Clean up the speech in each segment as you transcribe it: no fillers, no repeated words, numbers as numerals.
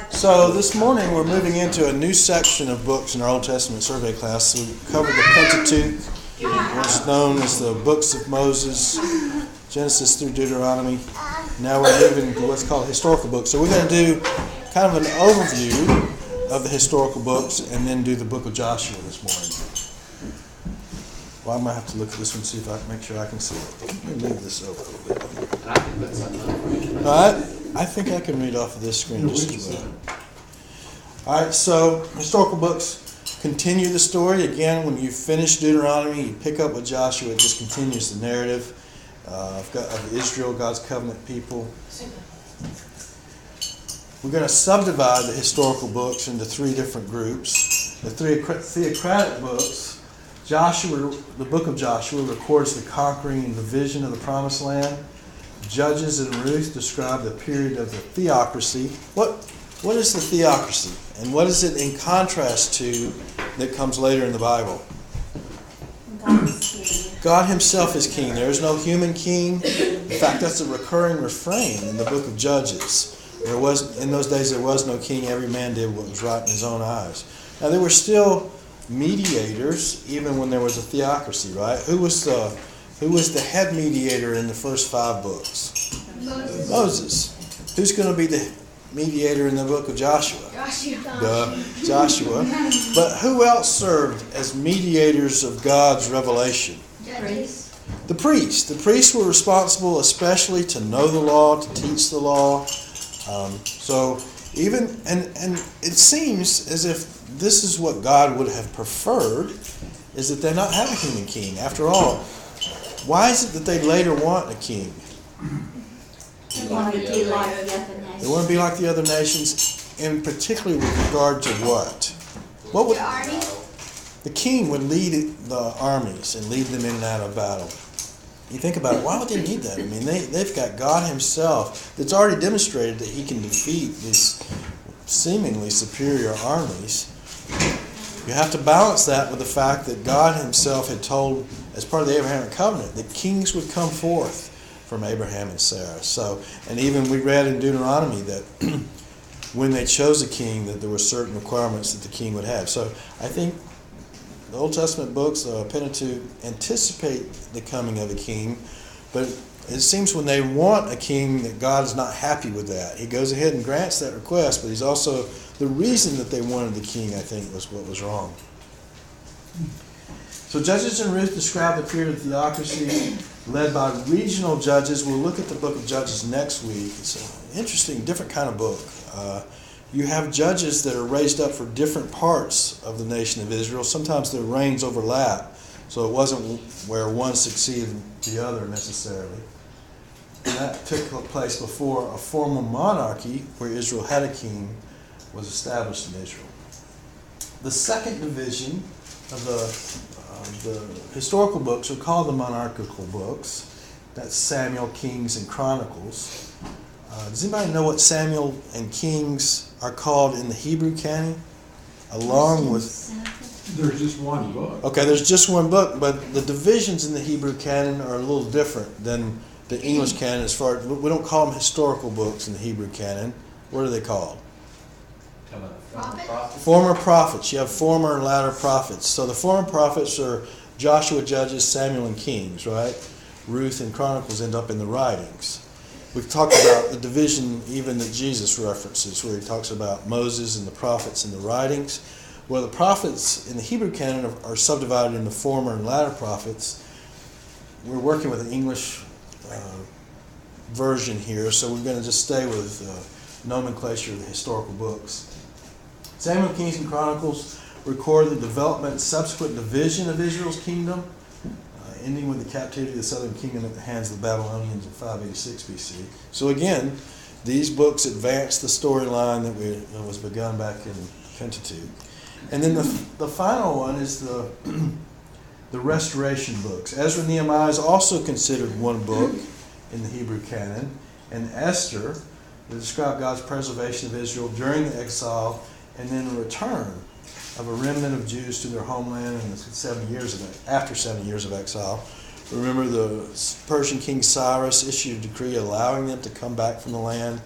So this morning we're moving into a new section of books in our Old Testament survey class. So we covered the Pentateuch, what's known as the books of Moses, Genesis through Deuteronomy. Now we're moving to what's called historical books. So we're going to do kind of an overview of the historical books and then do the book of Joshua this morning. Well, I might have to look at this one and see if I can make sure I can see it. Let me move this over a little bit. All right. I think I can read off of this screen just as well. All right, so historical books continue the story. Again, when you finish Deuteronomy, you pick up with Joshua. It just continues the narrative of Israel, God's covenant people. We're going to subdivide the historical books into three different groups. The theocratic books, Joshua, the book of Joshua records the conquering and division of the Promised Land. Judges and Ruth describe the period of the theocracy. What is the theocracy? And what is it in contrast to that comes later in the Bible? God himself is king. There is no human king. In fact, that's a recurring refrain in the book of Judges. In those days there was no king. Every man did what was right in his own eyes. Now there were still mediators even when there was a theocracy, right? Who was the head mediator in the first 5 books? Moses. Who's going to be the mediator in the book of Joshua? Joshua. But who else served as mediators of God's revelation? The priests. The priests were responsible especially to know the law, to teach the law. So even, and it seems as if this is what God would have preferred, is that they not have a human king. After all, why is it that they later want a king? They want to be like the other nations. They want to be like the other nations, and particularly with regard to what? What would the king would lead the armies and lead them in and out of battle? You think about it, why would they need that? I mean, they've got God himself that's already demonstrated that he can defeat these seemingly superior armies. You have to balance that with the fact that God himself had told, as part of the Abrahamic covenant, that kings would come forth from Abraham and Sarah. So, and even we read in Deuteronomy that when they chose a king, that there were certain requirements that the king would have. So I think the Old Testament books, the Pentateuch, anticipate the coming of a king, but it seems when they want a king that God is not happy with that. He goes ahead and grants that request, but he's also, the reason that they wanted the king, I think, was what was wrong. So Judges and Ruth describe the period of theocracy led by regional judges. We'll look at the book of Judges next week. It's an interesting, different kind of book. You have judges that are raised up for different parts of the nation of Israel. Sometimes their reigns overlap, so it wasn't where one succeeded the other necessarily. And that took place before a formal monarchy where Israel had a king was established in Israel. The second division of the historical books are called the monarchical books. That's Samuel, Kings, and Chronicles. Does anybody know what Samuel and Kings are called in the Hebrew canon? Along with... There's just one book. Okay, there's just one book, but the divisions in the Hebrew canon are a little different than the English canon as far as... We don't call them historical books in the Hebrew canon. What are they called? Former prophets. You have former and latter prophets. So the former prophets are Joshua, Judges, Samuel, and Kings, right? Ruth and Chronicles end up in the writings. We've talked about the division even that Jesus references, where he talks about Moses and the prophets in the writings. Well, the prophets in the Hebrew canon are subdivided into former and latter prophets. We're working with an English version here, so we're going to just stay with nomenclature of the historical books. Samuel, Kings, and Chronicles record the development and subsequent division of Israel's kingdom, ending with the captivity of the southern kingdom at the hands of the Babylonians in 586 BC. So again, these books advance the storyline that was begun back in Pentateuch. And then the final one is the restoration books. Ezra and Nehemiah is also considered one book in the Hebrew canon, and Esther, that describe God's preservation of Israel during the exile and then the return of a remnant of Jews to their homeland in after 70 years of exile. Remember, the Persian king Cyrus issued a decree allowing them to come back from the land.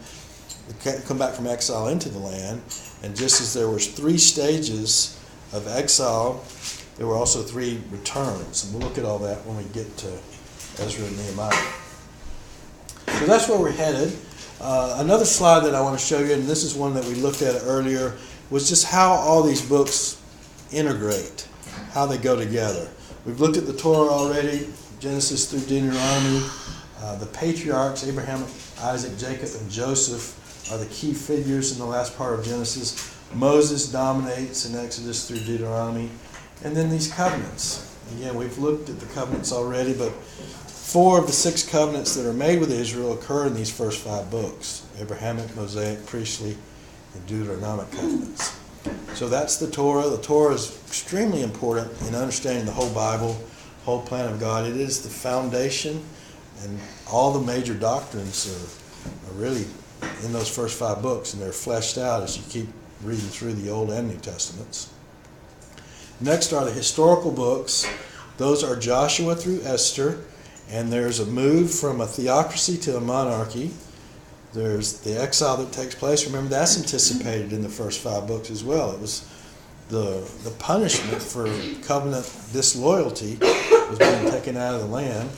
come back from exile into the land. And just as there was 3 stages of exile, there were also 3 returns. And we'll look at all that when we get to Ezra and Nehemiah. So that's where we're headed. Another slide that I want to show you, and this is one that we looked at earlier, was just how all these books integrate, how they go together. We've looked at the Torah already, Genesis through Deuteronomy. The patriarchs, Abraham, Isaac, Jacob, and Joseph, are the key figures in the last part of Genesis. Moses dominates in Exodus through Deuteronomy. And then these covenants. Again, we've looked at the covenants already, but 4 of the 6 covenants that are made with Israel occur in these first 5 books: Abrahamic, Mosaic, priestly, and Deuteronomic covenants. So that's the Torah. The Torah is extremely important in understanding the whole Bible, whole plan of God. It is the foundation, and all the major doctrines are really in those first 5 books, and they're fleshed out as you keep reading through the Old and New Testaments. Next are the historical books. Those are Joshua through Esther, and there's a move from a theocracy to a monarchy. There's the exile that takes place. Remember, that's anticipated in the first 5 books as well. It was the punishment for covenant disloyalty was being taken out of the land,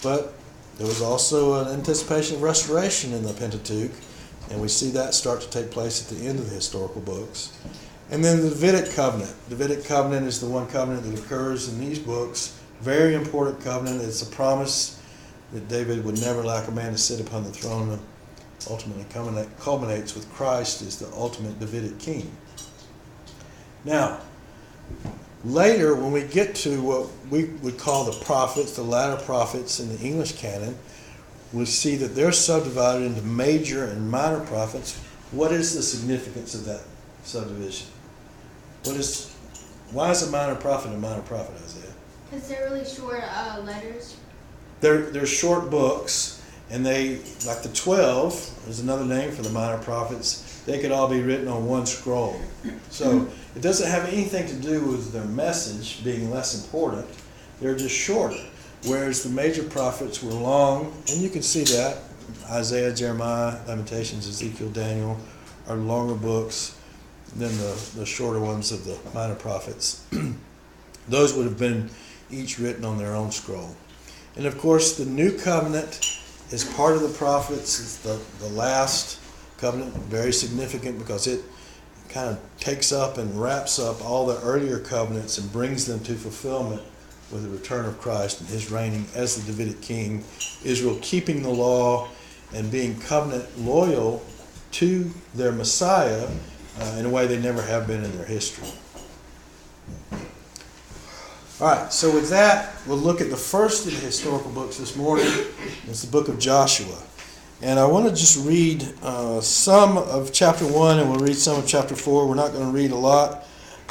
but there was also an anticipation of restoration in the Pentateuch, and we see that start to take place at the end of the historical books. And then the Davidic covenant. The Davidic covenant is the one covenant that occurs in these books. Very important covenant. It's a promise that David would never lack a man to sit upon the throne, and ultimately culminates with Christ as the ultimate Davidic king. Now, later, when we get to what we would call the prophets, the latter prophets in the English canon, we see that they're subdivided into major and minor prophets. What is the significance of that subdivision? Why is a minor prophet, Isaiah? Because they're really short letters. They're short books, and they, like the 12, is another name for the minor prophets, they could all be written on one scroll. So it doesn't have anything to do with their message being less important. They're just shorter. Whereas the major prophets were long, and you can see that. Isaiah, Jeremiah, Lamentations, Ezekiel, Daniel are longer books than the shorter ones of the minor prophets. Those would have been each written on their own scroll. And of course, the New Covenant is part of the prophets. It's the last covenant, very significant because it kind of takes up and wraps up all the earlier covenants and brings them to fulfillment with the return of Christ and his reigning as the Davidic king, Israel keeping the law and being covenant loyal to their Messiah in a way they never have been in their history. All right, so with that, we'll look at the first of the historical books this morning. It's the book of Joshua. And I want to just read some of chapter 1, and we'll read some of chapter 4. We're not going to read a lot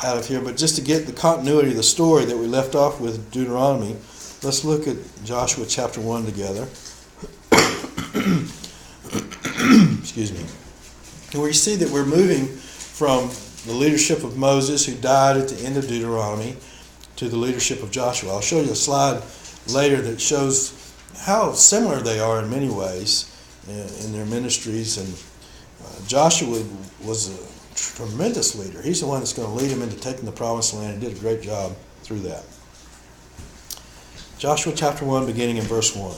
out of here, but just to get the continuity of the story that we left off with Deuteronomy, let's look at Joshua chapter 1 together. Excuse me. And we see that we're moving from the leadership of Moses, who died at the end of Deuteronomy, to the leadership of Joshua. I'll show you a slide later that shows how similar they are in many ways in their ministries. And Joshua was a tremendous leader. He's the one that's going to lead them into taking the promised land. He did a great job through that. Joshua chapter 1, beginning in verse 1.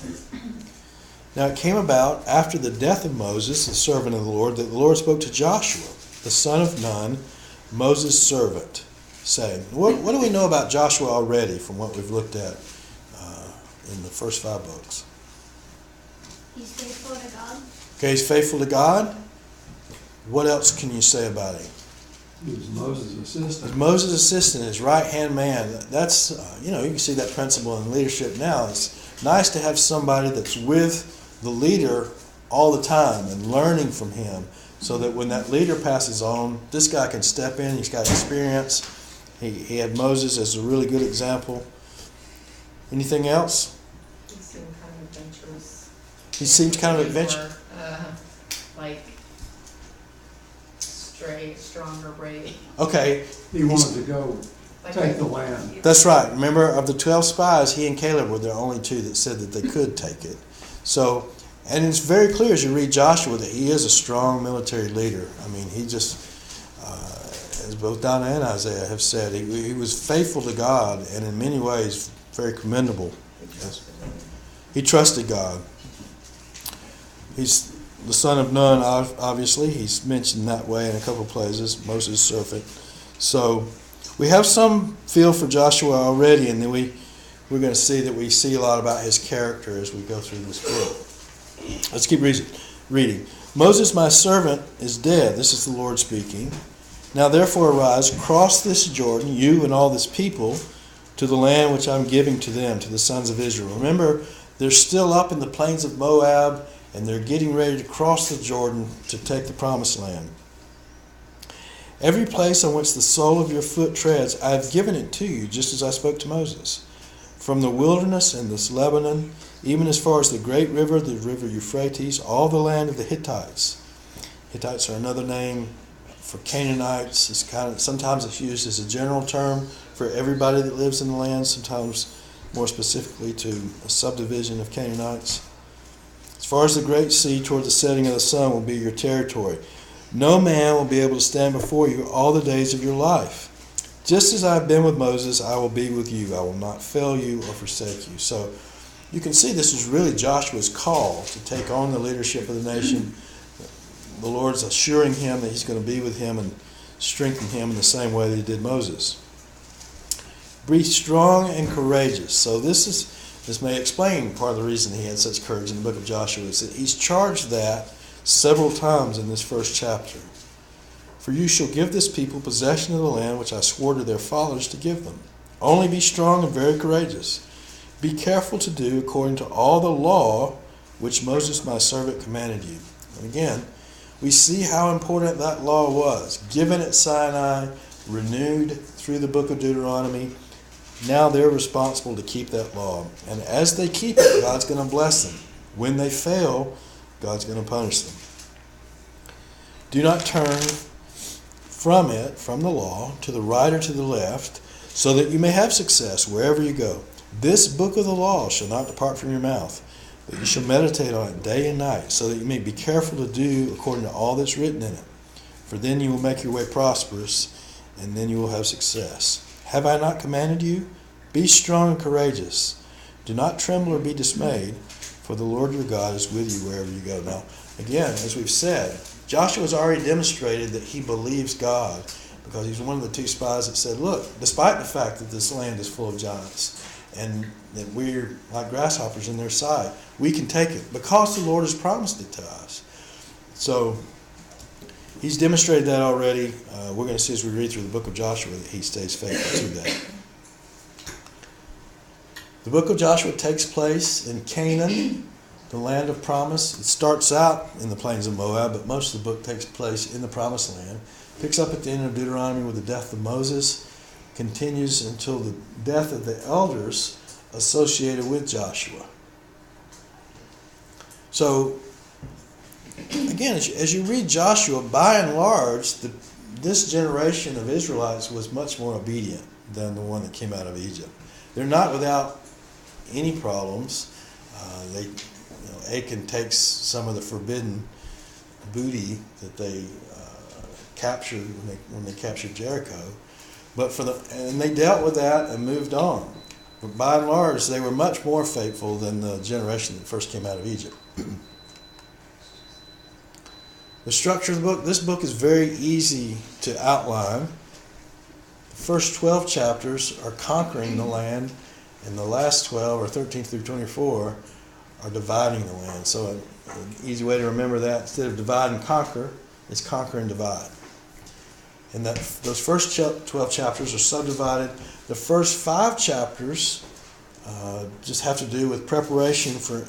Now it came about after the death of Moses, the servant of the Lord, that the Lord spoke to Joshua, the son of Nun, Moses' servant, saying, what do we know about Joshua already from what we've looked at in the first 5 books? He's faithful to God. Okay, he's faithful to God. What else can you say about him? He was Moses' assistant. Moses' assistant, his right-hand man. That's, you can see that principle in leadership now. It's nice to have somebody that's with the leader all the time and learning from him, so that when that leader passes on, this guy can step in. He's got experience. He had Moses as a really good example. Anything else? He seemed kind of adventurous. He seems kind of adventurous. Like stronger, brave. Okay. He wanted to go take the land. That's right. Remember, of the 12 spies, he and Caleb were the only 2 that said that they could take it. So, And it's very clear as you read Joshua that he is a strong military leader. I mean, he just, as both Donna and Isaiah have said, he was faithful to God and in many ways very commendable. He trusted God. He's the son of Nun, obviously. He's mentioned that way in a couple of places, Moses' servant. So we have some feel for Joshua already, and then we're going to see that we see a lot about his character as we go through this book. Let's keep reading. Moses, my servant, is dead. This is the Lord speaking. Now therefore arise, cross this Jordan, you and all this people, to the land which I'm giving to them, to the sons of Israel. Remember, they're still up in the plains of Moab, and they're getting ready to cross the Jordan to take the promised land. Every place on which the sole of your foot treads, I have given it to you, just as I spoke to Moses. From the wilderness and this Lebanon, even as far as the great river, the river Euphrates, all the land of the Hittites. Hittites are another name for Canaanites. Sometimes it's used as a general term for everybody that lives in the land, sometimes more specifically to a subdivision of Canaanites. As far as the great sea toward the setting of the sun will be your territory. No man will be able to stand before you all the days of your life. Just as I have been with Moses, I will be with you. I will not fail you or forsake you. So you can see this is really Joshua's call to take on the leadership of the nation. The Lord's assuring him that he's going to be with him and strengthen him in the same way that he did Moses. Be strong and courageous. So this may explain part of the reason he had such courage in the book of Joshua, is that he's charged that several times in this first chapter. For you shall give this people possession of the land which I swore to their fathers to give them. Only be strong and very courageous. Be careful to do according to all the law which Moses my servant commanded you. And again, we see how important that law was. Given at Sinai, renewed through the book of Deuteronomy. Now they're responsible to keep that law. And as they keep it, God's going to bless them. When they fail, God's going to punish them. Do not turn from it, from the law, to the right or to the left, so that you may have success wherever you go. This book of the law shall not depart from your mouth, but you shall meditate on it day and night, so that you may be careful to do according to all that's written in it. For then you will make your way prosperous, and then you will have success. Have I not commanded you? Be strong and courageous. Do not tremble or be dismayed, for the Lord your God is with you wherever you go. Now, again, as we've said, Joshua has already demonstrated that he believes God, because he's one of the two spies that said, look, despite the fact that this land is full of giants, and that we're like grasshoppers in their sight, we can take it because the Lord has promised it to us. So he's demonstrated that already. We're going to see as we read through the book of Joshua that he stays faithful to that. The book of Joshua takes place in Canaan, the land of promise. It starts out in the plains of Moab, but most of the book takes place in the promised land. Picks up at the end of Deuteronomy with the death of Moses, continues until the death of the elders associated with Joshua. So, again, as you read Joshua, by and large, this generation of Israelites was much more obedient than the one that came out of Egypt. They're not without any problems. Achan takes some of the forbidden booty that they captured when they captured Jericho. And they dealt with that and moved on. But by and large, they were much more faithful than the generation that first came out of Egypt. The structure of the book, this book is very easy to outline. The first 12 chapters are conquering the land, and the last 12, or 13 through 24, are dividing the land. So an easy way to remember that, instead of divide and conquer, it's conquer and divide. And those first 12 chapters are subdivided. The first 5 chapters just have to do with preparation for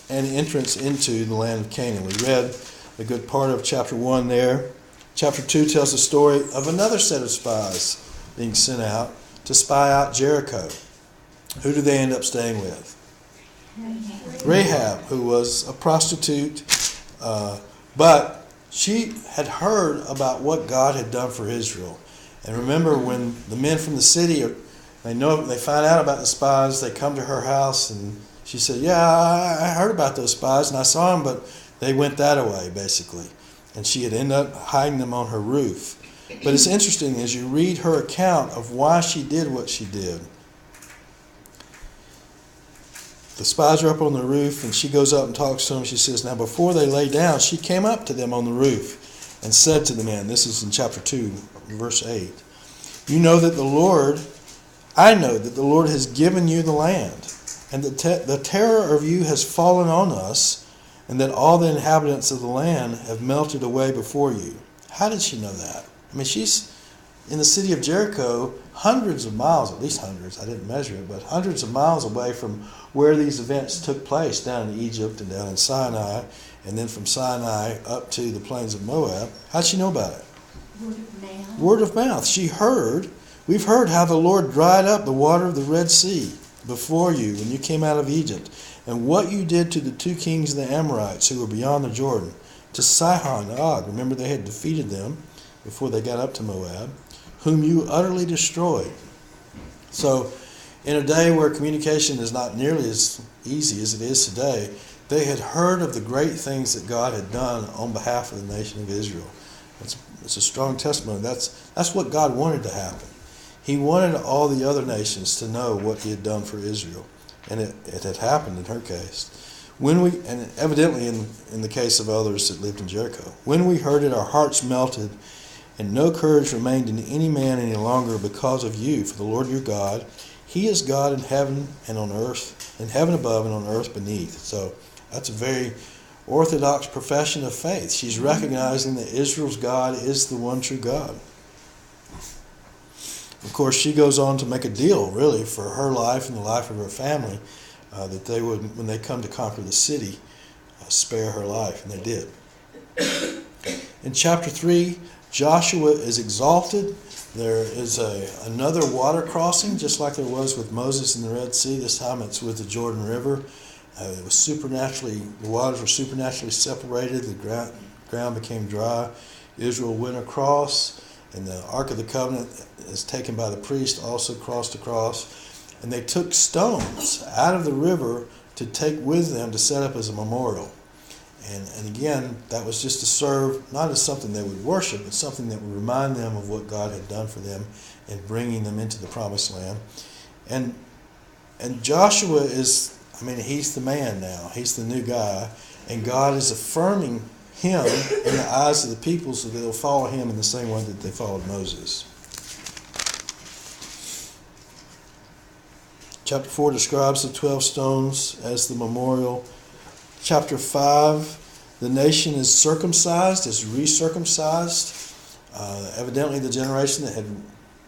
an entrance into the land of Canaan. We read a good part of chapter 1 there. Chapter 2 tells the story of another set of spies being sent out to spy out Jericho. Who do they end up staying with? Rahab, who was a prostitute, but she had heard about what God had done for Israel. And remember, when the men from the city, they find out about the spies, they come to her house, and She said, yeah, I heard about those spies and I saw them, but they went that way, basically. And she had ended up hiding them on her roof. But it's interesting as you read her account of why she did what she did. The spies are up on the roof, and she goes up and talks to them. She says, now before they lay down, she came up to them on the roof and said to the men, this is in chapter 2, verse 8, I know that the Lord has given you the land, and the terror of you has fallen on us, and that all the inhabitants of the land have melted away before you. How did she know that? I mean, she's in the city of Jericho, hundreds of miles, at least hundreds, I didn't measure it, but hundreds of miles away from where these events took place, down in Egypt and down in Sinai, and then from Sinai up to the plains of Moab. How'd she know about it? Word of mouth. Word of mouth. We've heard how the Lord dried up the water of the Red Sea before you when you came out of Egypt, and what you did to the two kings of the Amorites who were beyond the Jordan, to Sihon and Og. Remember, they had defeated them before they got up to Moab, whom you utterly destroyed. So, in a day where communication is not nearly as easy as it is today, they had heard of the great things that God had done on behalf of the nation of Israel. It's a strong testimony. That's what God wanted to happen. He wanted all the other nations to know what he had done for Israel. And it had happened in her case. And evidently in the case of others that lived in Jericho. When we heard it, our hearts melted, and no courage remained in any man any longer because of you. For the Lord your God, he is God in heaven and on earth, in heaven above and on earth beneath. So that's a very orthodox profession of faith. She's recognizing that Israel's God is the one true God. Of course, she goes on to make a deal, really, for her life and the life of her family, that they would, when they come to conquer the city, spare her life, and they did. In chapter 3, Joshua is exalted. There is another water crossing, just like there was with Moses in the Red Sea. This time it's with the Jordan River. It was the waters were supernaturally separated. The ground became dry. Israel went across, and the Ark of the Covenant is taken by the priest, also crossed across. And they took stones out of the river to take with them to set up as a memorial. And again, that was just to serve, not as something they would worship, but something that would remind them of what God had done for them in bringing them into the Promised Land. And Joshua he's the man now. He's the new guy. And God is affirming him in the eyes of the people so that they'll follow him in the same way that they followed Moses. Chapter 4 describes the 12 stones as the memorial. Chapter 5, the nation is circumcised, is recircumcised. Evidently the generation that had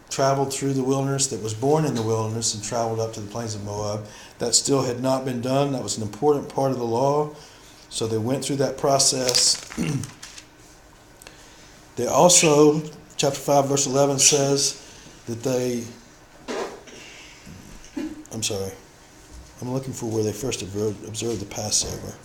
traveled through the wilderness, that was born in the wilderness and traveled up to the plains of Moab, that still had not been done. That was an important part of the law. So they went through that process. They also, chapter 5, verse 11 says that I'm looking for where they first observed the Passover.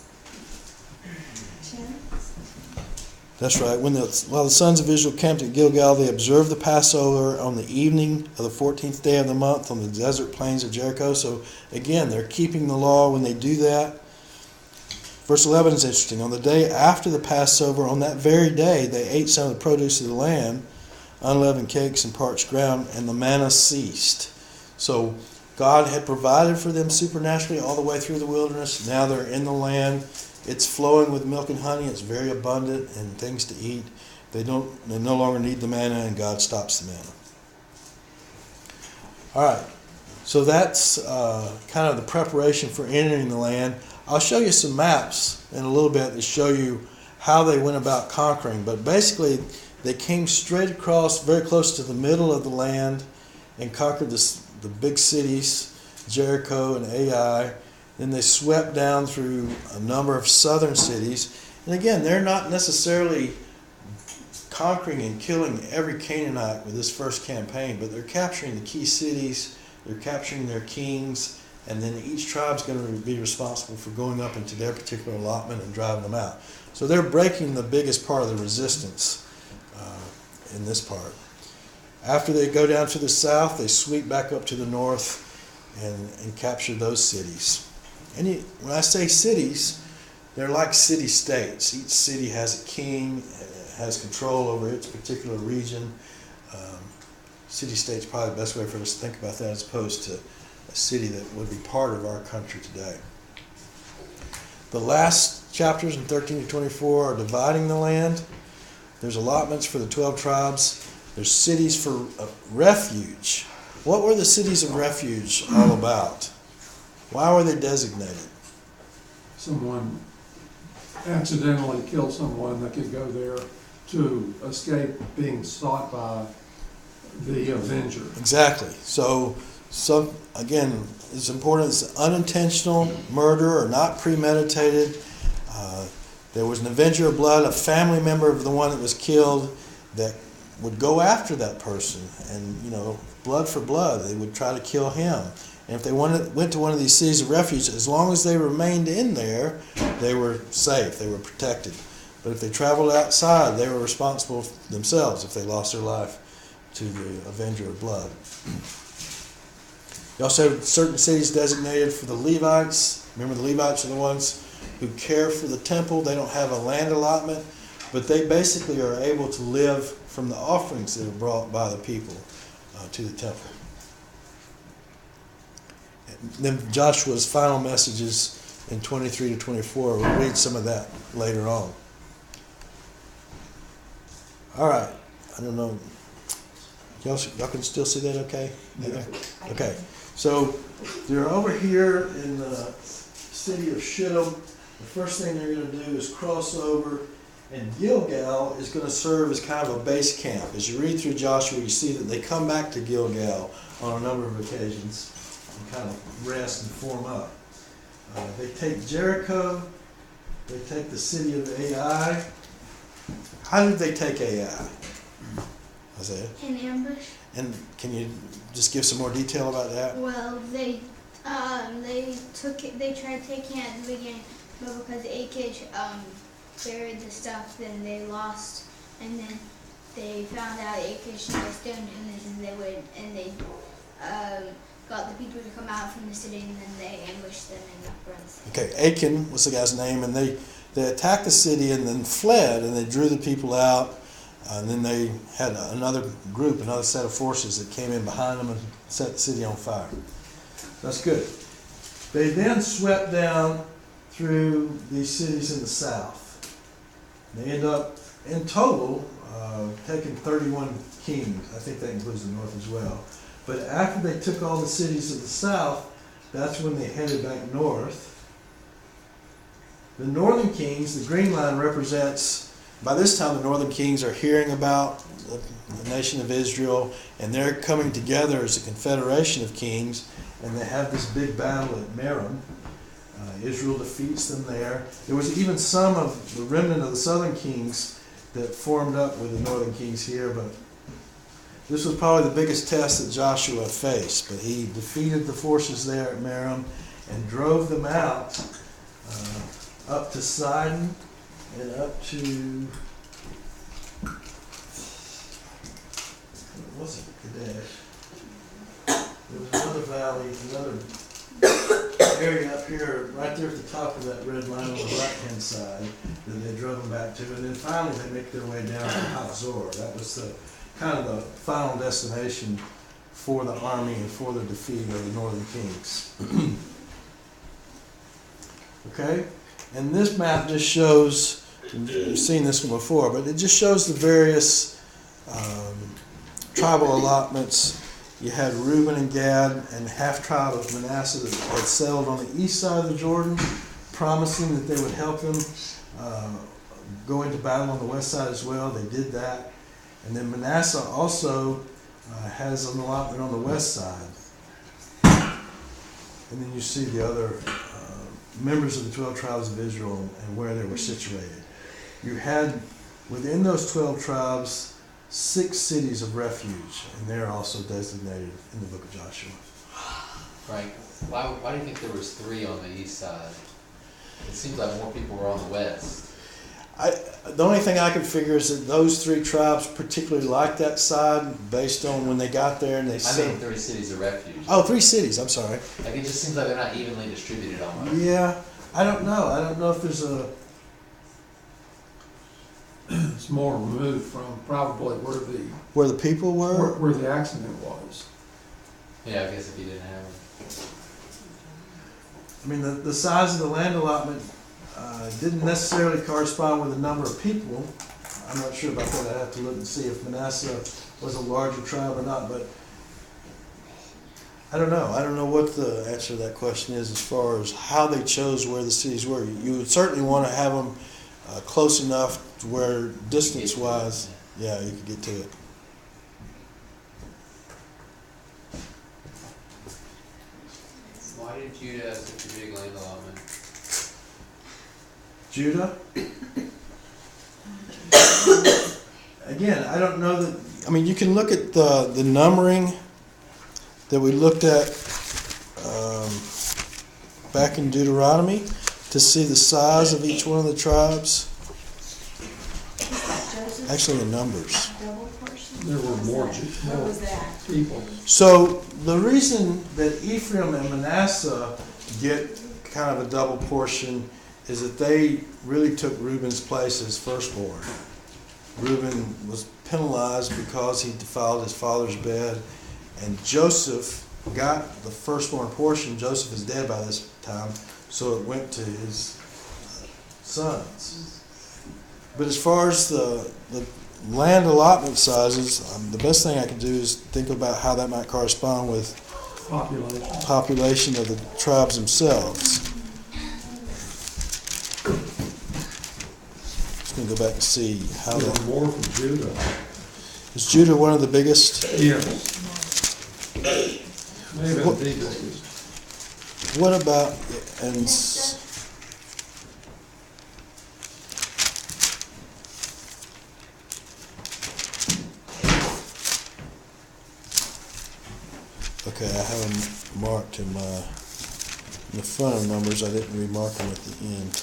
That's right. While the sons of Israel camped at Gilgal, they observed the Passover on the evening of the 14th day of the month on the desert plains of Jericho. So again, they're keeping the law when they do that. Verse 11 is interesting. On the day after the Passover, on that very day, they ate some of the produce of the land, unleavened cakes and parched ground, and the manna ceased. So God had provided for them supernaturally all the way through the wilderness. Now they're in the land. It's flowing with milk and honey. It's very abundant and things to eat. They no longer need the manna, and God stops the manna. All right. So that's kind of the preparation for entering the land. I'll show you some maps in a little bit to show you how they went about conquering. But basically, they came straight across, very close to the middle of the land, and conquered the big cities, Jericho and Ai. Then they swept down through a number of southern cities. And again, they're not necessarily conquering and killing every Canaanite with this first campaign, but they're capturing the key cities, they're capturing their kings, and then each tribe's going to be responsible for going up into their particular allotment and driving them out. So they're breaking the biggest part of the resistance in this part. After they go down to the south, they sweep back up to the north and capture those cities. And when I say cities, they're like city-states. Each city has a king, has control over its particular region. City-state's probably the best way for us to think about that, as opposed to a city that would be part of our country today. The last chapters in 13 to 24 are dividing the land. There's allotments for the 12 tribes. There's cities for refuge. What were the cities of refuge all about? Why were they designated? Someone accidentally killed someone that could go there to escape being sought by the avenger. Exactly. So again, it's important. It's unintentional murder or not premeditated. There was an avenger of blood, a family member of the one that was killed, that would go after that person, and blood for blood. They would try to kill him. And if they went to one of these cities of refuge, as long as they remained in there, they were safe. They were protected. But if they traveled outside, they were responsible themselves if they lost their life to the avenger of blood. You also have certain cities designated for the Levites. Remember, the Levites are the ones who care for the temple. They don't have a land allotment, but they basically are able to live from the offerings that are brought by the people to the temple. And then Joshua's final messages in 23 to 24. We'll read some of that later on. All right. I don't know. Y'all can still see that okay? Yeah. Okay. So they're over here in the city of Shittim. The first thing they're going to do is cross over, and Gilgal is going to serve as kind of a base camp. As you read through Joshua, you see that they come back to Gilgal on a number of occasions and kind of rest and form up. They take Jericho. They take the city of Ai. How did they take Ai? Isaiah? In ambush. And can you just give some more detail about that? Well, they took it. They tried taking it at the beginning, but because Achish buried the stuff, then they lost, and then they found out Achish and they stoned him, and they got the people to come out from the city, and then they ambushed them and burned the city. Okay, Achan was the guy's name, and they attacked the city and then fled, and they drew the people out, and then they had another set of forces that came in behind them and set the city on fire. That's good. They then swept down through these cities in the south. They end up, in total, taking 31 kings. I think that includes the north as well. But after they took all the cities of the south, that's when they headed back north. The northern kings, the green line represents, by this time the northern kings are hearing about the nation of Israel, and they're coming together as a confederation of kings, and they have this big battle at Merom. Israel defeats them there. There was even some of the remnant of the southern kings that formed up with the northern kings here, but this was probably the biggest test that Joshua faced. But he defeated the forces there at Merom and drove them out up to Sidon and up to, what was it, Kadesh. There was another valley, another area up here, right there at the top of that red line on the right-hand side that they drove them back to. And then finally they make their way down to Hazor. That was the kind of the final destination for the army and for the defeat of the northern kings. Okay? And this map just shows, you've seen this one before, but it just shows the various tribal allotments. You had Reuben and Gad and half tribe of Manasseh that had settled on the east side of the Jordan, promising that they would help them go into battle on the west side as well. They did that. And then Manasseh also has an allotment on the west side. And then you see the other members of the 12 tribes of Israel and where they were situated. You had, within those 12 tribes, 6 cities of refuge, and they're also designated in the book of Joshua. Frank, why do you think there was 3 on the east side? It seems like more people were on the west. The only thing I could figure is that those three tribes particularly liked that side based on when they got there and they I said. mean, 3 cities of refuge. Oh, 3 cities, I'm sorry. Like, it just seems like they're not evenly distributed almost. Yeah, I don't know. I don't know if there's a. It's more removed from probably Where the people were? where the accident was. Yeah, I guess if you didn't have them. I mean, the size of the land allotment didn't necessarily correspond with the number of people. I'm not sure about that. I'd have to look and see if Manasseh was a larger tribe or not, but I don't know. I don't know what the answer to that question is as far as how they chose where the cities were. You would certainly want to have them close enough to where distance-wise, yeah, you could get to it. Why did Judah have such a big land allotment? Judah? Again, I don't know that. I mean, you can look at the numbering that we looked at back in Deuteronomy to see the size of each one of the tribes. Actually, the numbers. There were more people. So the reason that Ephraim and Manasseh get kind of a double portion is that they really took Reuben's place as firstborn. Reuben was penalized because he defiled his father's bed, and Joseph got the firstborn portion. Joseph is dead by this time, so it went to his sons. But as far as the land allotment sizes, the best thing I can do is think about how that might correspond with population of the tribes themselves. Just going to go back and see how There that. were more from Judah. Is Judah one of the biggest? Yes. Maybe the biggest. What about okay, I have them marked in the front of numbers. I didn't remark them at the end.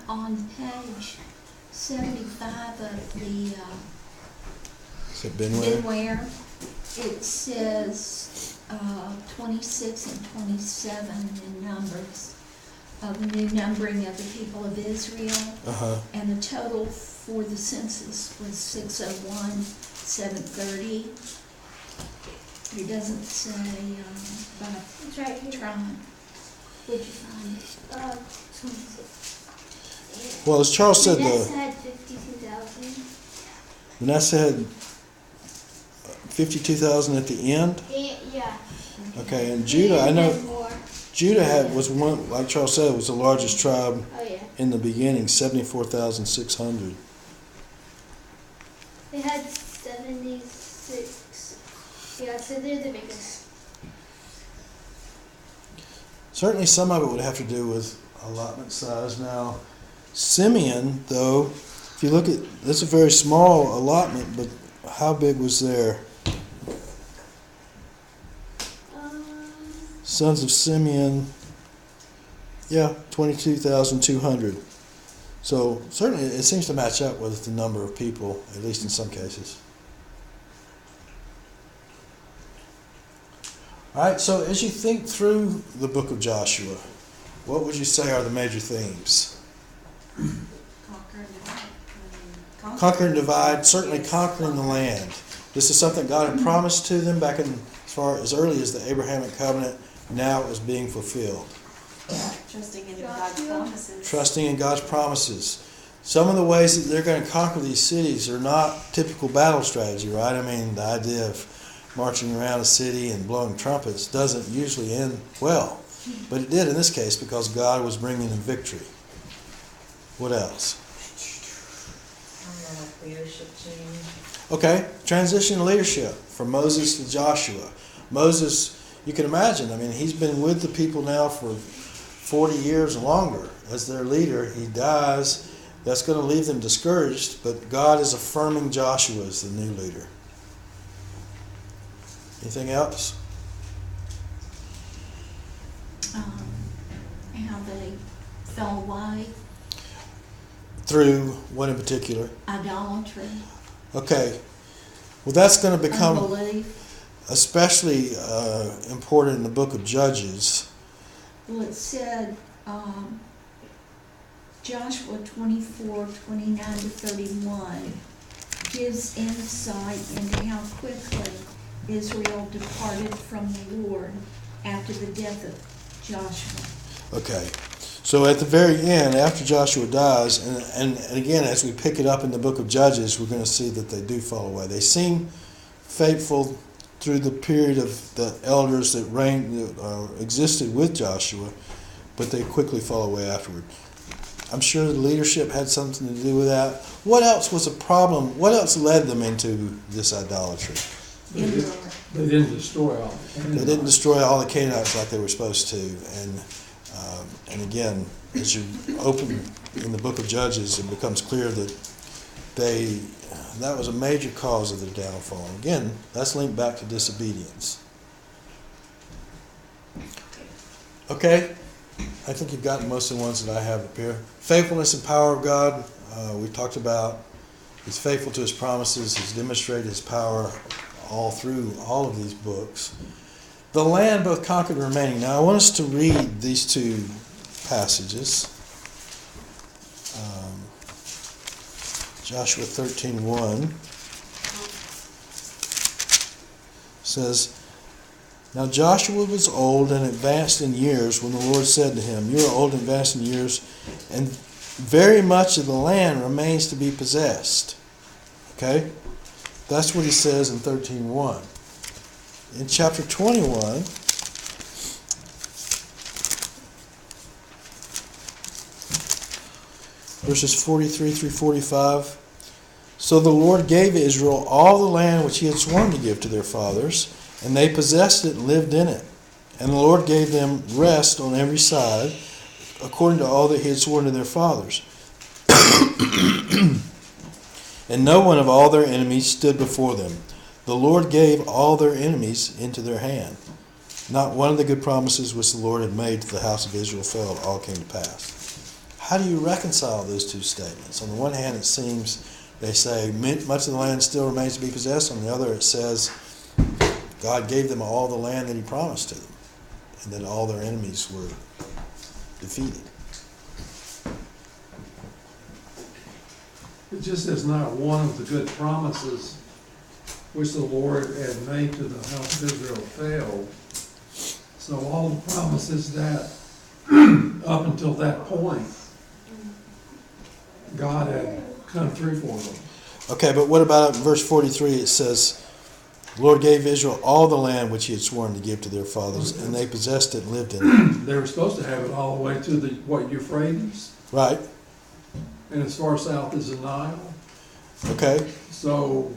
On page 75 of the Is it Benware? Benware, it says 26 and 27 in numbers of new numbering of the people of Israel, and the total for the census was 601,730. It doesn't say by It's right here. tribe. Where'd you find it? 26. Well, as Charles said, Manasseh had 52,000. Manasseh had 52,000 at the end. Yeah. Okay, and Judah, I know Had more. Judah was one, like Charles said, was the largest tribe Oh yeah. in the beginning, 74,600. They had 76. Yeah, so they're the biggest. Certainly some of it would have to do with allotment size. Now, Simeon, though, if you look at, that's a very small allotment, but how big was their sons of Simeon? Yeah, 22,200. So certainly it seems to match up with the number of people, at least in some cases. All right, so as you think through the book of Joshua, what would you say are the major themes? Conquer and divide, certainly conquering the land. This is something God had promised to them back in as far as early as the Abrahamic covenant. Now is being fulfilled. Trusting in God's promises. Trusting in God's promises. Some of the ways that they're going to conquer these cities are not typical battle strategy, right? I mean, the idea of marching around a city and blowing trumpets doesn't usually end well. But it did in this case because God was bringing them victory. What else? Leadership change. Okay, transition of leadership from Moses to Joshua. Moses, you can imagine, I mean, he's been with the people now for 40 years or longer as their leader. He dies. That's going to leave them discouraged, but God is affirming Joshua as the new leader. Anything else? How they fell away, Through what in particular? idolatry, Okay. Well, that's going to become unbelief. especially important in the book of Judges. Well, it said, Joshua 24:29-31 gives insight into how quickly Israel departed from the Lord after the death of Joshua. Okay. So at the very end, after Joshua dies, and again, as we pick it up in the book of Judges, we're going to see that they do fall away. They seem faithful through the period of the elders that existed with Joshua, but they quickly fall away afterward. I'm sure the leadership had something to do with that. What else was a problem? What else led them into this idolatry? They didn't destroy all. They didn't destroy all the Canaanites like they were supposed to. And again, as you open in the book of Judges, it becomes clear that that was a major cause of their downfall. And again, that's linked back to disobedience. Okay? I think you've gotten most of the ones that I have up here. Faithfulness and power of God, we talked about. He's faithful to his promises. He's demonstrated his power all through all of these books. The land both conquered and remaining. Now I want us to read these two passages. Joshua 13:1 says, Now Joshua was old and advanced in years when the Lord said to him, You are old and advanced in years, and very much of the land remains to be possessed. Okay? That's what he says in 13:1. In chapter 21, verses 43 through 45, So the Lord gave Israel all the land which he had sworn to give to their fathers, and they possessed it and lived in it. And the Lord gave them rest on every side, according to all that he had sworn to their fathers. And no one of all their enemies stood before them. The Lord gave all their enemies into their hand. Not one of the good promises which the Lord had made to the house of Israel failed, all came to pass. How do you reconcile those two statements? On the one hand, it seems they say much of the land still remains to be possessed. On the other, it says God gave them all the land that he promised to them, and that all their enemies were defeated. It just is not one of the good promises which the Lord had made to the house of Israel failed. So all the promises that up until that point, God had come through for them. Okay, but what about verse 43? It says, The Lord gave Israel all the land which he had sworn to give to their fathers, and they possessed it and lived in it. They were supposed to have it all the way to the Euphrates, Right? and as far south as the Nile. Okay. So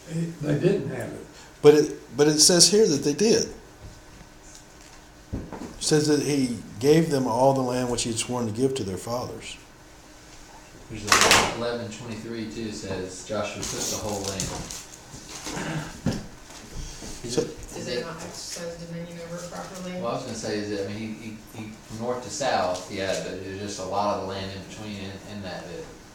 they didn't have it. But it says here that they did. It says that he gave them all the land which he had sworn to give to their fathers. There's 11:23 too says Joshua took the whole land. So, Did they not exercise dominion over it properly? Well, I was gonna say is that, I mean, he from north to south, yeah, but there's just a lot of the land in between in that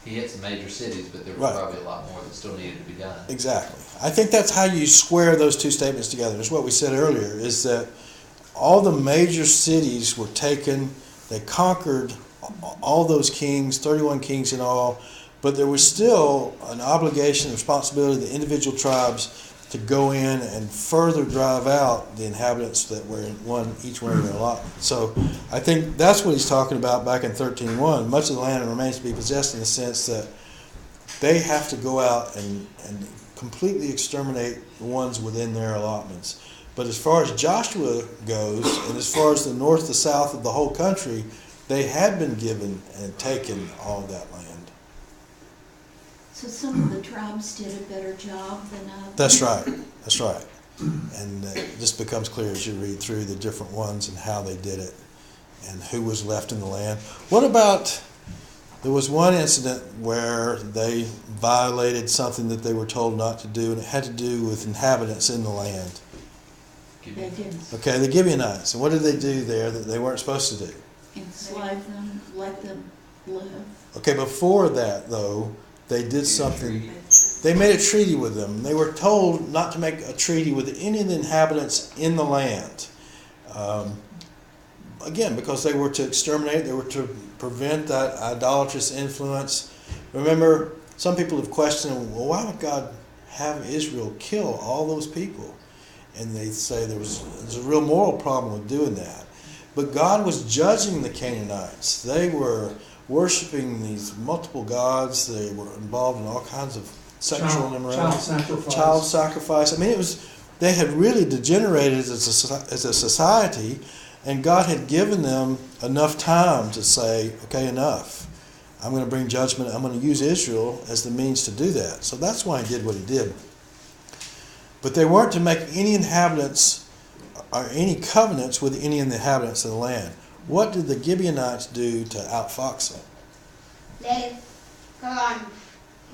he hit some major cities, but there was Right. probably a lot more that still needed to be done. exactly. I think that's how you square those two statements together. It's what we said earlier, is that all the major cities were taken. They conquered all those kings, 31 kings in all, but there was still an obligation, responsibility of the individual tribes to go in and further drive out the inhabitants that were in each one of their allotment. So I think that's what he's talking about back in 13:1. Much of the land remains to be possessed in the sense that they have to go out and completely exterminate the ones within their allotments. But as far as Joshua goes, and as far as the north to south of the whole country, they had been given and taken all of that land. So some of the tribes did a better job than others. That's right. That's right. And it just becomes clear as you read through the different ones and how they did it and who was left in the land. What about, there was one incident where they violated something that they were told not to do, and it had to do with inhabitants in the land. They didn't Okay, the Gibeonites. And what did they do there that they weren't supposed to do? enslave them, let them live. Okay, before that, though, they did something. They made a treaty with them. They were told not to make a treaty with any of the inhabitants in the land. Again, because they were to exterminate, they were to prevent that idolatrous influence. Remember, some people have questioned, well, why would God have Israel kill all those people? And they say there's a real moral problem with doing that. But God was judging the Canaanites. They were worshiping these multiple gods. They were involved in all kinds of sexual immorality. Child sacrifice. I mean, they had really degenerated as a society, and God had given them enough time to say, okay, enough. I'm going to bring judgment. I'm going to use Israel as the means to do that. So that's why he did what he did. But they weren't to make any inhabitants or any covenants with any of the inhabitants of the land. What did the Gibeonites do to outfox them? They put on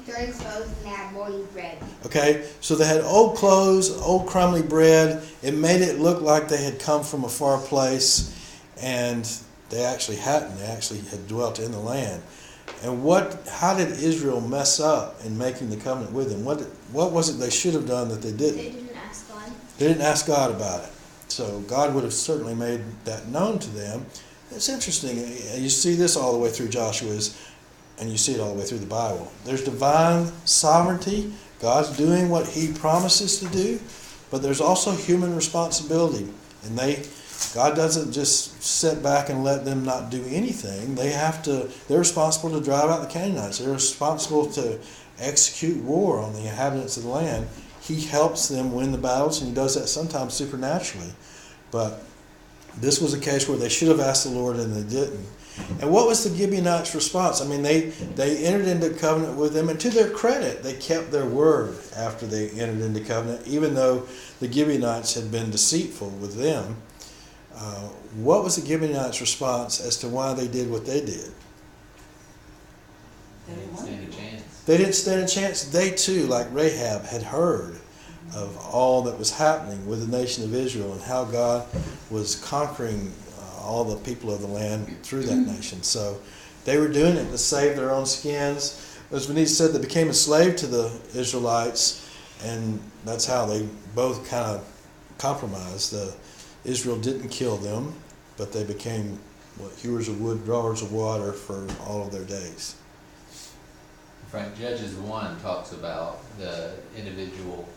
dirty clothes and they had moldy bread. Okay, so they had old clothes, old crumbly bread. It made it look like they had come from a far place, and they actually hadn't. They actually had dwelt in the land. And how did Israel mess up in making the covenant with them? What was it they should have done that they didn't? They didn't ask God. They didn't ask God about it. So God would have certainly made that known to them. It's interesting. You see this all the way through Joshua's, and you see it all the way through the Bible. There's divine sovereignty. God's doing what he promises to do, but there's also human responsibility. And God doesn't just sit back and let them not do anything. They're responsible to drive out the Canaanites. They're responsible to execute war on the inhabitants of the land. He helps them win the battles, and he does that sometimes supernaturally. But this was a case where they should have asked the Lord and they didn't. And what was the Gibeonites' response? I mean, they entered into covenant with them, and to their credit, they kept their word after they entered into covenant, even though the Gibeonites had been deceitful with them. What was the Gibeonites' response as to why they did what they did? They didn't stand a chance. They didn't stand a chance. They too, like Rahab, had heard of all that was happening with the nation of Israel and how God was conquering all the people of the land through that nation. So they were doing it to save their own skins. As Benita said, they became a slave to the Israelites, and that's how they both kind of compromised. Israel didn't kill them, but they became hewers of wood, drawers of water for all of their days. Frank, Judges 1 talks about the individual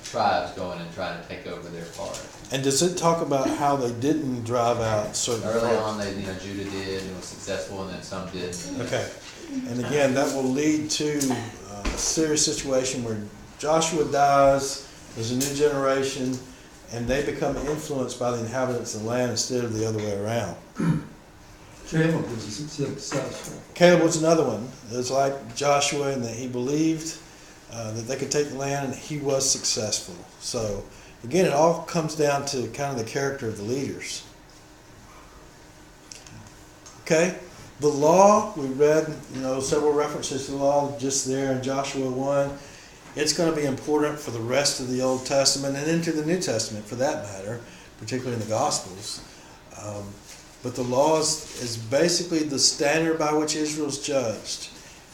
tribes going and trying to take over their part. And does it talk about how they didn't drive out certain Early parts? on, Judah did and was successful, and then some didn't. Okay. And again, that will lead to a serious situation where Joshua dies, there's a new generation, and they become influenced by the inhabitants of the land instead of the other way around. Caleb was successful. Caleb was another one. It was like Joshua in that he believed that they could take the land, and he was successful. So again, it all comes down to kind of the character of the leaders. Okay, the law, we read several references to the law just there in Joshua 1. It's going to be important for the rest of the Old Testament and into the New Testament for that matter, particularly in the Gospels. But the law is basically the standard by which Israel's judged,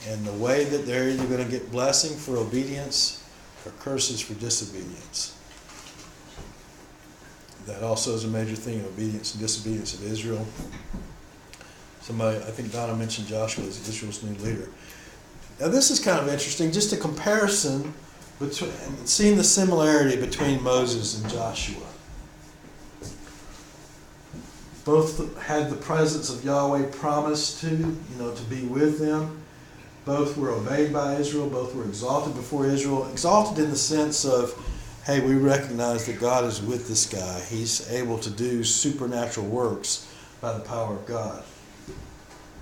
and the way that they're either going to get blessing for obedience or curses for disobedience. That also is a major theme, obedience and disobedience of Israel. I think Donna mentioned Joshua as Israel's new leader. Now this is kind of interesting, just a comparison between, seeing the similarity between Moses and Joshua. Both had the presence of Yahweh promised to be with them. Both were obeyed by Israel. Both were exalted before Israel. Exalted in the sense of, hey, we recognize that God is with this guy. He's able to do supernatural works by the power of God.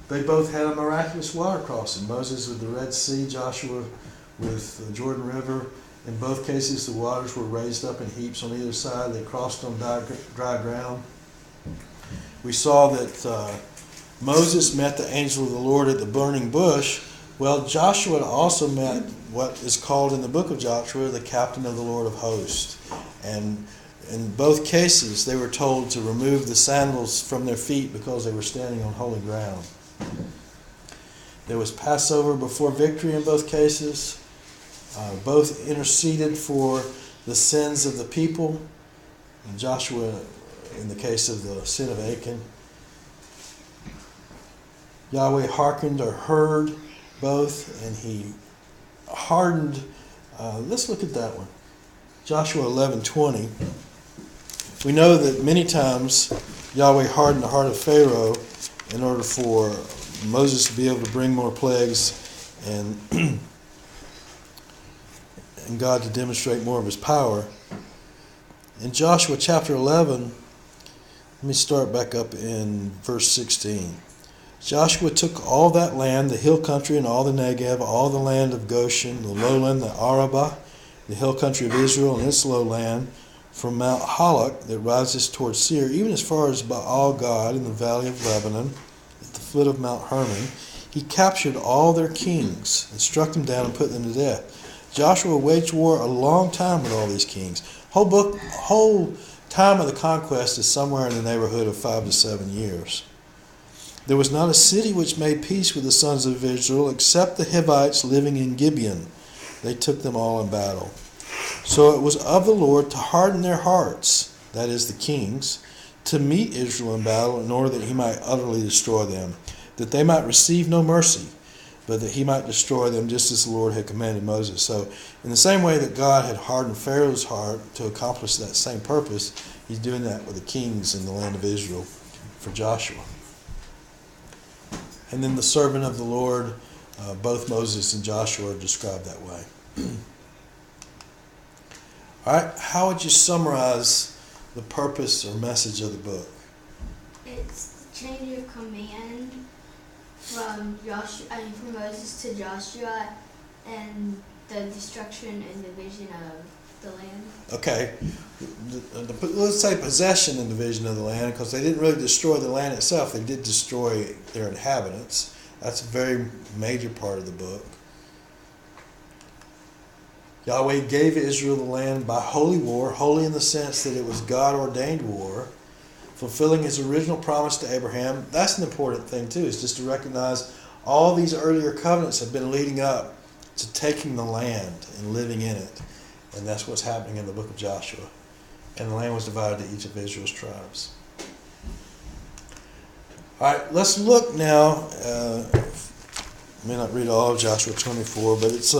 They both had a miraculous water crossing. Moses with the Red Sea, Joshua with the Jordan River. In both cases, the waters were raised up in heaps on either side. They crossed on dry ground. We saw that Moses met the angel of the Lord at the burning bush. Well, Joshua also met what is called in the book of Joshua the captain of the Lord of hosts. And in both cases, they were told to remove the sandals from their feet because they were standing on holy ground. There was Passover before victory in both cases. Both interceded for the sins of the people. And Joshua, in the case of the sin of Achan. Yahweh hearkened or heard both, and he hardened. Let's look at that one. Joshua 11:20. We know that many times Yahweh hardened the heart of Pharaoh in order for Moses to be able to bring more plagues and God to demonstrate more of his power. In Joshua chapter 11, let me start back up in verse 16. Joshua took all that land, the hill country and all the Negev, all the land of Goshen, the lowland, the Arabah, the hill country of Israel and its lowland, from Mount Halak that rises towards Seir, even as far as Baal Gad in the valley of Lebanon, at the foot of Mount Hermon. He captured all their kings and struck them down and put them to death. Joshua waged war a long time with all these kings. Whole time of the conquest is somewhere in the neighborhood of 5 to 7 years. There was not a city which made peace with the sons of Israel except the Hivites living in Gibeon. They took them all in battle. So it was of the Lord to harden their hearts, that is the kings, to meet Israel in battle in order that he might utterly destroy them, that they might receive no mercy, but that he might destroy them just as the Lord had commanded Moses. So in the same way that God had hardened Pharaoh's heart to accomplish that same purpose, he's doing that with the kings in the land of Israel for Joshua. And then the servant of the Lord, both Moses and Joshua are described that way. All right, how would you summarize the purpose or message of the book? It's change of command from from Moses to Joshua, and the destruction and division of the land. Okay, let's say possession and division of the land, because they didn't really destroy the land itself. They did destroy their inhabitants. That's a very major part of the book. Yahweh gave Israel the land by holy war, holy in the sense that it was God-ordained war, fulfilling his original promise to Abraham. That's an important thing too, is just to recognize all these earlier covenants have been leading up to taking the land and living in it. And that's what's happening in the book of Joshua. And the land was divided to each of Israel's tribes. All right, let's look now. I may not read all of Joshua 24, but it's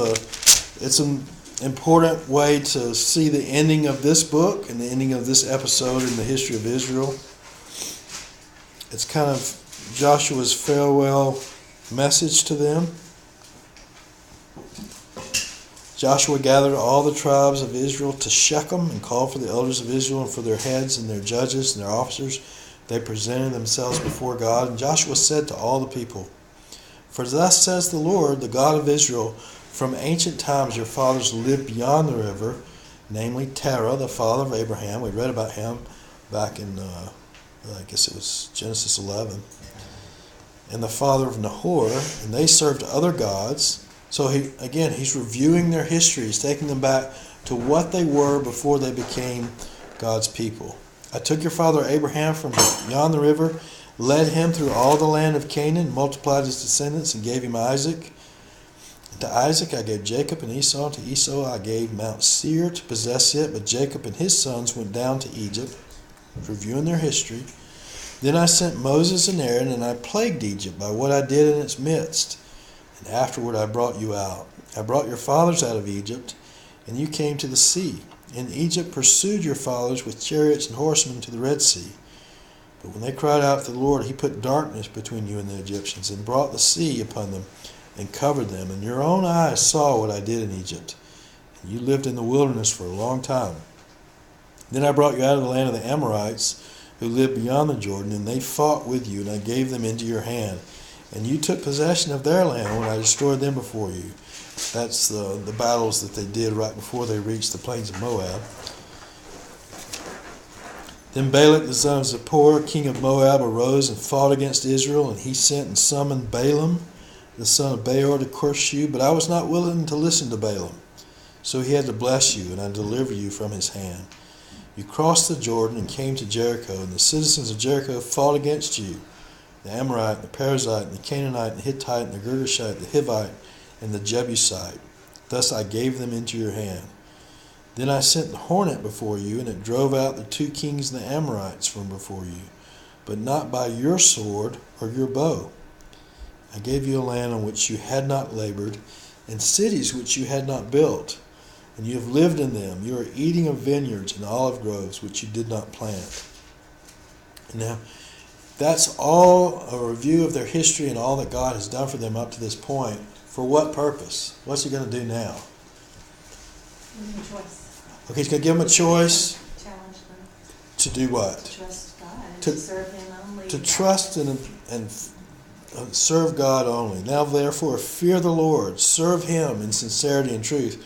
an important way to see the ending of this book and the ending of this episode in the history of Israel. It's kind of Joshua's farewell message to them. Joshua gathered all the tribes of Israel to Shechem and called for the elders of Israel and for their heads and their judges and their officers. They presented themselves before God. And Joshua said to all the people, "For thus says the Lord, the God of Israel, from ancient times your fathers lived beyond the river, namely Terah, the father of Abraham." We read about him back in, I guess it was Genesis 11. "And the father of Nahor, and they served other gods." So he's reviewing their history. He's taking them back to what they were before they became God's people. "I took your father Abraham from beyond the river, led him through all the land of Canaan, multiplied his descendants, and gave him Isaac. To Isaac I gave Jacob and Esau. To Esau I gave Mount Seir to possess it. But Jacob and his sons went down to Egypt," reviewing their history. "Then I sent Moses and Aaron, and I plagued Egypt by what I did in its midst. And afterward I brought you out. I brought your fathers out of Egypt, and you came to the sea. And Egypt pursued your fathers with chariots and horsemen to the Red Sea. But when they cried out to the Lord, he put darkness between you and the Egyptians, and brought the sea upon them, and covered them. And your own eyes saw what I did in Egypt. And you lived in the wilderness for a long time. Then I brought you out of the land of the Amorites, who lived beyond the Jordan, and they fought with you, and I gave them into your hand. and you took possession of their land when I destroyed them before you. That's the battles that they did right before they reached the plains of Moab. Then Balak the son of Zippor, king of Moab, arose and fought against Israel, and he sent and summoned Balaam the son of Beor to curse you, but I was not willing to listen to Balaam. So he had to bless you, and I delivered you from his hand. You crossed the Jordan and came to Jericho, and the citizens of Jericho fought against you, the Amorite, the Perizzite, the Canaanite, the Hittite, the Girgashite, the Hivite, and the Jebusite. Thus I gave them into your hand. Then I sent the hornet before you, and it drove out the 2 kings of the Amorites from before you, but not by your sword or your bow. I gave you a land on which you had not labored, and cities which you had not built, and you have lived in them. You are eating of vineyards and olive groves which you did not plant. Now, that's all a review of their history and all that God has done for them up to this point. For what purpose? What's he going to do now? Give them a choice. Okay, he's going to give them a choice Challenge them to do what? to trust God and To- to serve Him only. To trust and serve God only. Now therefore fear the Lord, serve him in sincerity and truth.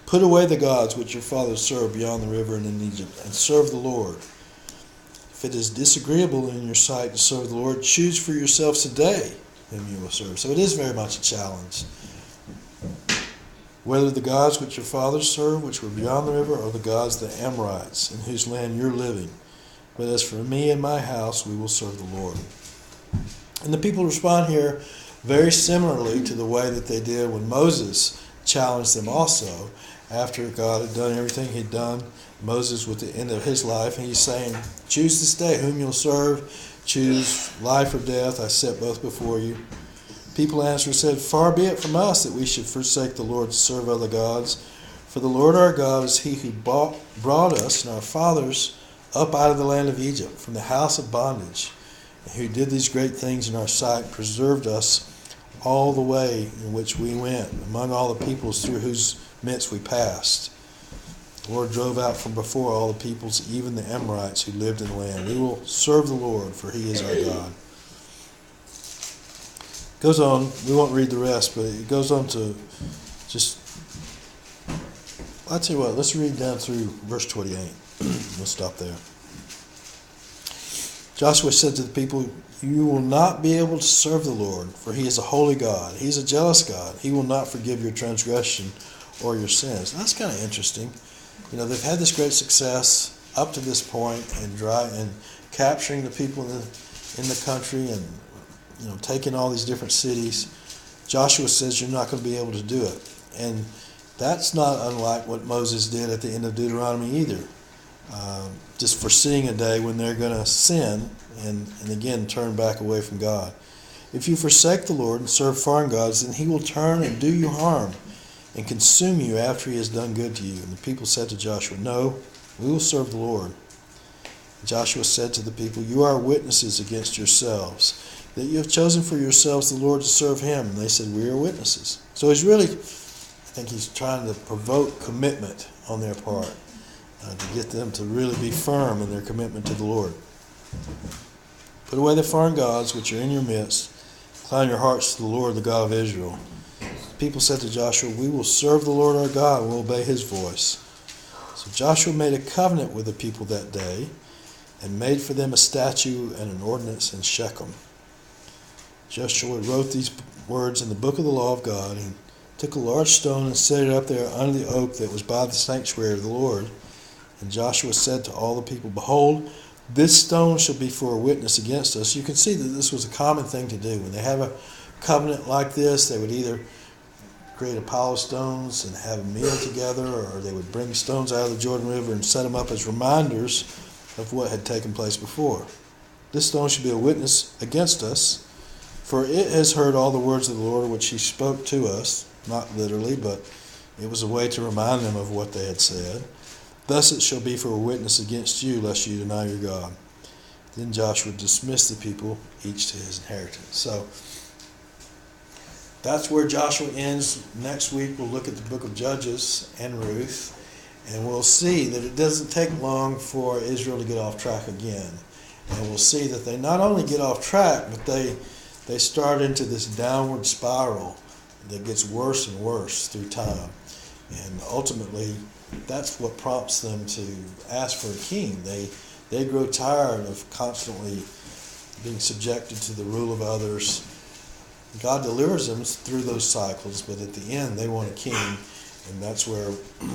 Put away the gods which your fathers served beyond the river and in Egypt, and serve the Lord. If it is disagreeable in your sight to serve the Lord, choose for yourselves today whom you will serve. So it is very much a challenge. Whether the gods which your fathers served, which were beyond the river, or the gods of the Amorites, in whose land you're living. But as for me and my house, we will serve the Lord. And the people respond here very similarly to the way that they did when Moses challenged them also. After God had done everything he'd done, Moses, with the end of his life, he's saying, choose this day whom you'll serve, choose life or death, I set both before you. People answered and said, far be it from us that we should forsake the Lord to serve other gods. For the Lord our God is he who brought us and our fathers up out of the land of Egypt, from the house of bondage, and who did these great things in our sight, preserved us all the way in which we went, among all the peoples through whose midst we passed. The Lord drove out from before all the peoples, even the Amorites who lived in the land. We will serve the Lord, for he is our God. It goes on, we won't read the rest, but it goes on to just, I'll tell you what, let's read down through verse 28. We'll stop there. Joshua said to the people, you will not be able to serve the Lord, for he is a holy God. He's a jealous God. He will not forgive your transgression or your sins. Now, that's kind of interesting. You know, they've had this great success up to this point in capturing the people in the country and, you know, taking all these different cities. Joshua says you're not going to be able to do it. And that's not unlike what Moses did at the end of Deuteronomy either. Just foreseeing a day when they're going to sin and again turn back away from God. If you forsake the Lord and serve foreign gods, then he will turn and do you harm and consume you after he has done good to you. And the people said to Joshua, no, we will serve the Lord. And Joshua said to the people, you are witnesses against yourselves, that you have chosen for yourselves the Lord to serve him. And they said, we are witnesses. So he's really, I think he's trying to provoke commitment on their part. To get them to really be firm in their commitment to the Lord. Put away the foreign gods which are in your midst. Incline your hearts to the Lord, the God of Israel. The people said to Joshua, we will serve the Lord our God and will obey his voice. So Joshua made a covenant with the people that day and made for them a statute and an ordinance in Shechem. Joshua wrote these words in the book of the law of God. He took a large stone and set it up there under the oak that was by the sanctuary of the Lord. And Joshua said to all the people, behold, this stone shall be for a witness against us. You can see that this was a common thing to do. When they have a covenant like this, they would either create a pile of stones and have a meal together, or they would bring stones out of the Jordan River and set them up as reminders of what had taken place before. This stone shall be a witness against us, for it has heard all the words of the Lord which he spoke to us, not literally, but it was a way to remind them of what they had said. Thus it shall be for a witness against you, lest you deny your God. Then Joshua dismissed the people, each to his inheritance. So that's where Joshua ends. Next week we'll look at the book of Judges and Ruth, and we'll see that it doesn't take long for Israel to get off track again. And we'll see that they not only get off track, but they they start into this downward spiral that gets worse and worse through time. And ultimately, that's what prompts them to ask for a king. They grow tired of constantly being subjected to the rule of others. God delivers them through those cycles, but at the end, they want a king, and that's where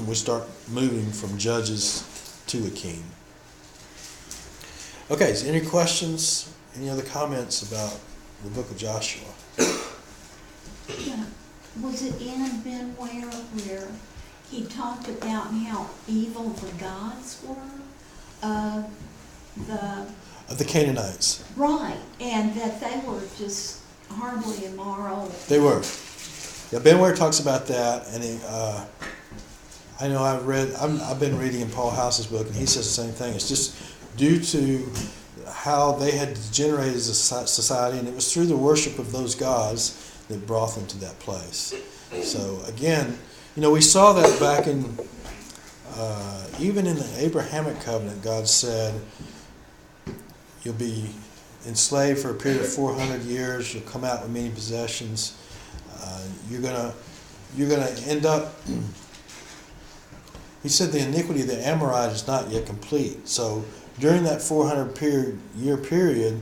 we start moving from judges to a king. Okay, is there any questions, any other comments about the book of Joshua? Was it in Ben Ware where he talked about how evil the gods were of The Canaanites. right, and that they were just horribly immoral? They were. Yeah, Ben Ware talks about that, and I know I've been reading in Paul House's book, and he says the same thing. It's just due to how they had degenerated as a society, and it was through the worship of those gods that brought them to that place. So again, we saw that back in, even in the Abrahamic covenant, God said, you'll be enslaved for a period of 400 years, you'll come out with many possessions, you're gonna end up, he said the iniquity of the Amorite is not yet complete. So during that 400-year period,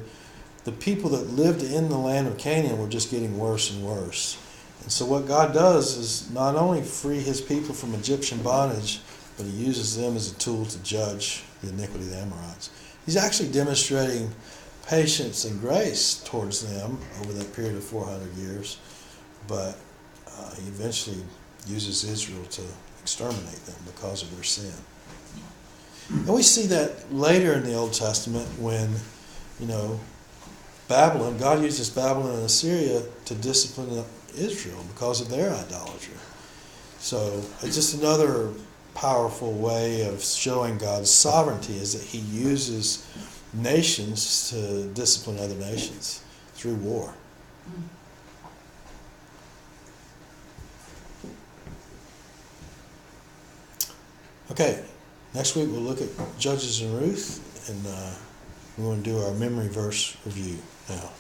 the people that lived in the land of Canaan were just getting worse and worse. And so what God does is not only free his people from Egyptian bondage, but he uses them as a tool to judge the iniquity of the Amorites. He's actually demonstrating patience and grace towards them over that period of 400 years, but he eventually uses Israel to exterminate them because of their sin. And we see that later in the Old Testament when, Babylon, God uses Babylon and Assyria to discipline Israel because of their idolatry. So it's just another powerful way of showing God's sovereignty, is that he uses nations to discipline other nations through war. Okay, next week we'll look at Judges and Ruth, and we're going to do our memory verse review now.